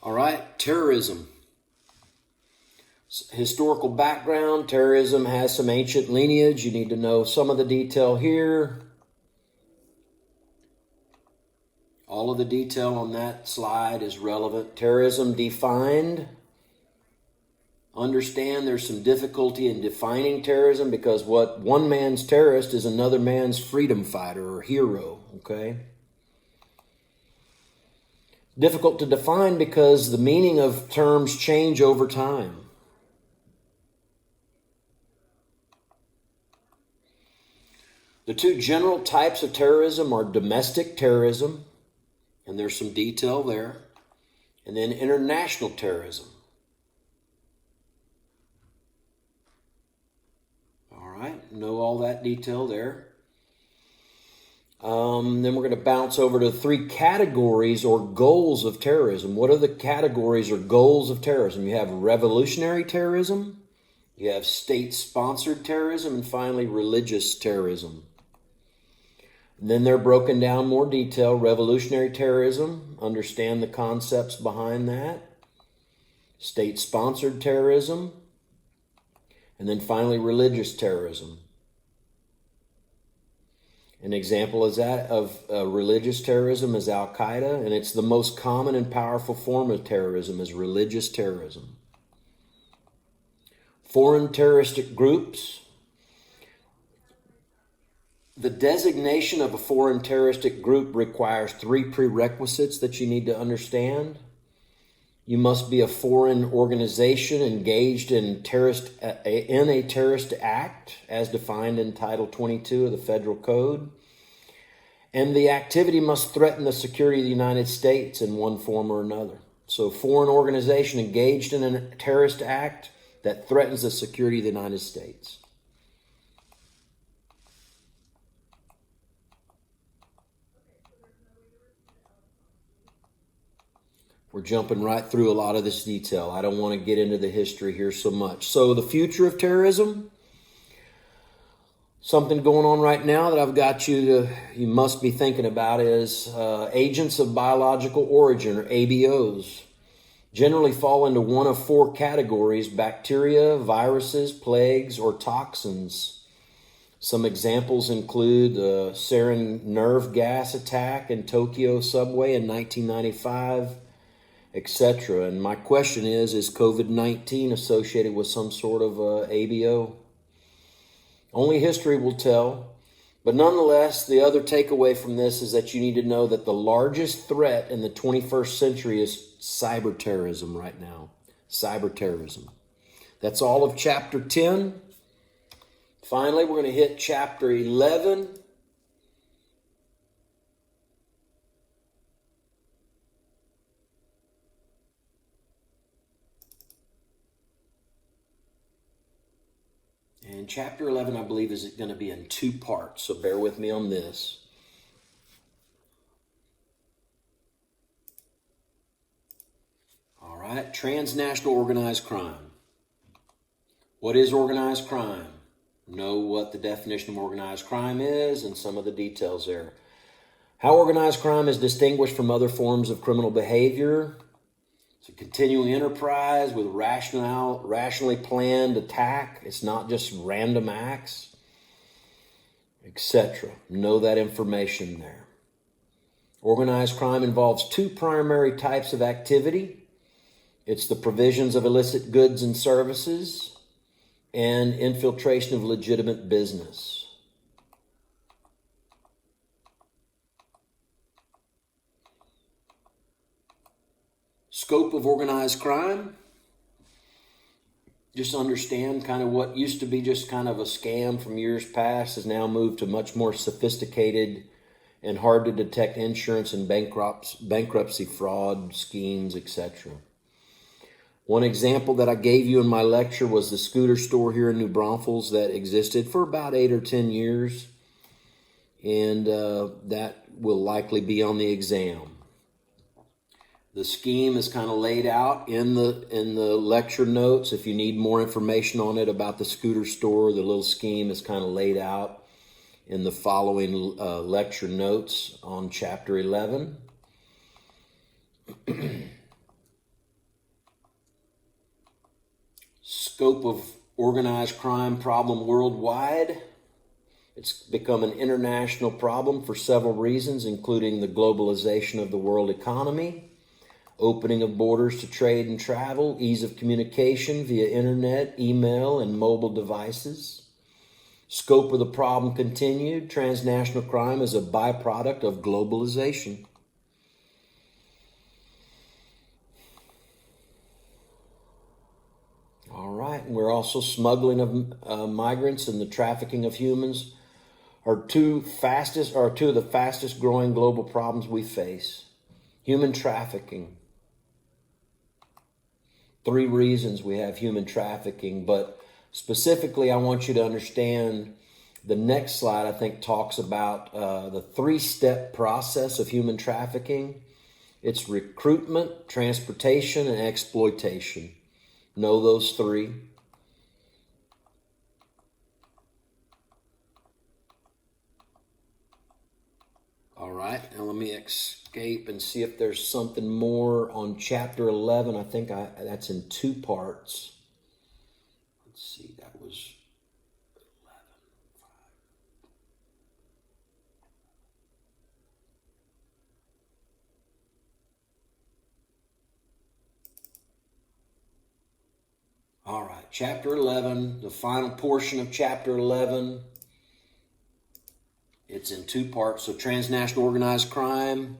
All right, terrorism. Historical background, terrorism has some ancient lineage. You need to know some of the detail here. All of the detail on that slide is relevant. Terrorism defined. Understand there's some difficulty in defining terrorism because what one man's terrorist is another man's freedom fighter or hero, okay? Difficult to define because the meaning of terms change over time. The two general types of terrorism are domestic terrorism, and there's some detail there, and then international terrorism. All right, know all that detail there. Then we're going to bounce over to three categories or goals of terrorism. What are the categories or goals of terrorism? You have revolutionary terrorism, you have state-sponsored terrorism, and finally religious terrorism. And then they're broken down more detail. Revolutionary terrorism, understand the concepts behind that. State-sponsored terrorism, and then finally religious terrorism. An example is that of religious terrorism is Al-Qaeda, and it's the most common and powerful form of terrorism is religious terrorism. Foreign terroristic groups. The designation of a foreign terroristic group requires three prerequisites that you need to understand. You must be a foreign organization engaged in a terrorist act as defined in Title 22 of the Federal Code. And the activity must threaten the security of the United States in one form or another. So foreign organization engaged in a terrorist act that threatens the security of the United States. We're jumping right through a lot of this detail. I don't want to get into the history here so much. So the future of terrorism, something going on right now that I've got you must be thinking about is agents of biological origin, or ABOs, generally fall into one of four categories: bacteria, viruses, plagues, or toxins. Some examples include the sarin nerve gas attack in Tokyo subway in 1995, etc. And my question is COVID-19 associated with some sort of ABO? Only history will tell. But nonetheless, the other takeaway from this is that you need to know that the largest threat in the 21st century is cyber terrorism right now. Cyber terrorism. That's all of chapter 10. Finally, we're going to hit chapter 11. And chapter 11, I believe, is going to be in two parts, so bear with me on this. All right, transnational organized crime. What is organized crime? Know what the definition of organized crime is and some of the details there. How organized crime is distinguished from other forms of criminal behavior. It's a continuing enterprise with rationally planned attack. It's not just random acts, etc. Know that information there. Organized crime involves two primary types of activity. It's the provisions of illicit goods and services and infiltration of legitimate business. Scope of organized crime. Just understand kind of what used to be just kind of a scam from years past has now moved to much more sophisticated and hard to detect insurance and bankruptcy fraud schemes, etc. One example that I gave you in my lecture was the scooter store here in New Braunfels that existed for about 8 or 10 years. And that will likely be on the exam. The scheme is kind of laid out in the lecture notes. If you need more information on it about the scooter store, the little scheme is kind of laid out in the following lecture notes on chapter 11. scope of organized crime problem worldwide. It's become an international problem for several reasons, including the globalization of the world economy, opening of borders to trade and travel, ease of communication via internet, email, and mobile devices. Scope of the problem continued. Transnational crime is a byproduct of globalization. All right, and we're also smuggling of migrants and the trafficking of humans are two of the fastest growing global problems we face. Human trafficking. 3 reasons we have human trafficking, but specifically I want you to understand the next slide, I think, talks about the 3-step process of human trafficking. It's recruitment, transportation, and exploitation. Know those 3. All right, now let me escape and see if there's something more on chapter 11. I think that's in 2 parts. Let's see, that was 11. All right, chapter 11, the final portion of chapter 11. It's in 2 parts. So transnational organized crime,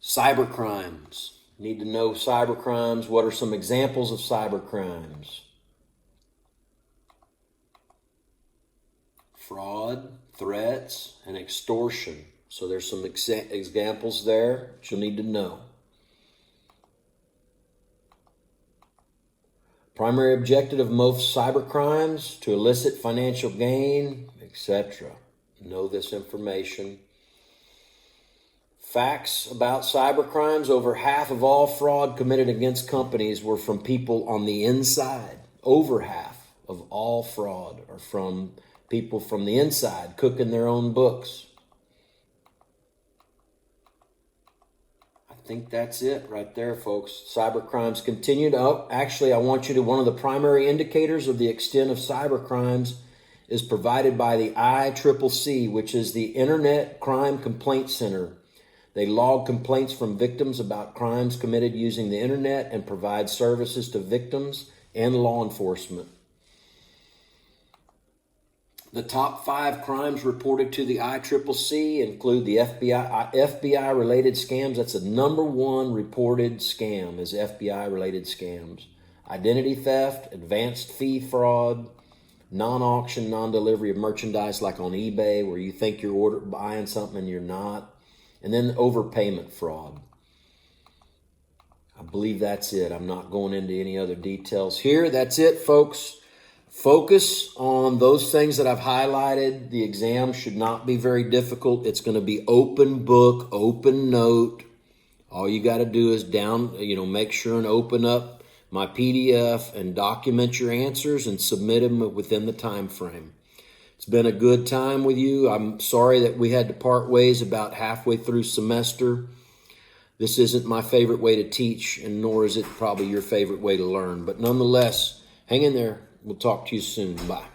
cyber crimes. Need to know cyber crimes. What are some examples of cyber crimes? Fraud, threats, and extortion. So there's some examples there that you'll need to know. Primary objective of most cyber crimes, to elicit financial gain, etc. Know this information. Facts about cyber crimes: over half of all fraud committed against companies were from people on the inside. Over half of all fraud are from people from the inside, cooking their own books. I think that's it right there, folks. Cyber crimes continued. Oh, actually, I want you to, one of the primary indicators of the extent of cyber crimes is provided by the ICCC, which is the Internet Crime Complaint Center. They log complaints from victims about crimes committed using the internet and provide services to victims and law enforcement. The top 5 crimes reported to the ICCC include the FBI-related scams. That's the number 1 reported scam, is FBI-related scams. Identity theft, advanced fee fraud, non-auction, non-delivery of merchandise like on eBay, where you think you're buying something and you're not. And then overpayment fraud. I believe that's it. I'm not going into any other details here. That's it, folks. Focus on those things that I've highlighted. The exam should not be very difficult. It's going to be open book, open note. All you got to do is make sure and open up my PDF and document your answers and submit them within the time frame. It's been a good time with you. I'm sorry that we had to part ways about halfway through semester. This isn't my favorite way to teach, and nor is it probably your favorite way to learn. But nonetheless, hang in there. We'll talk to you soon. Bye.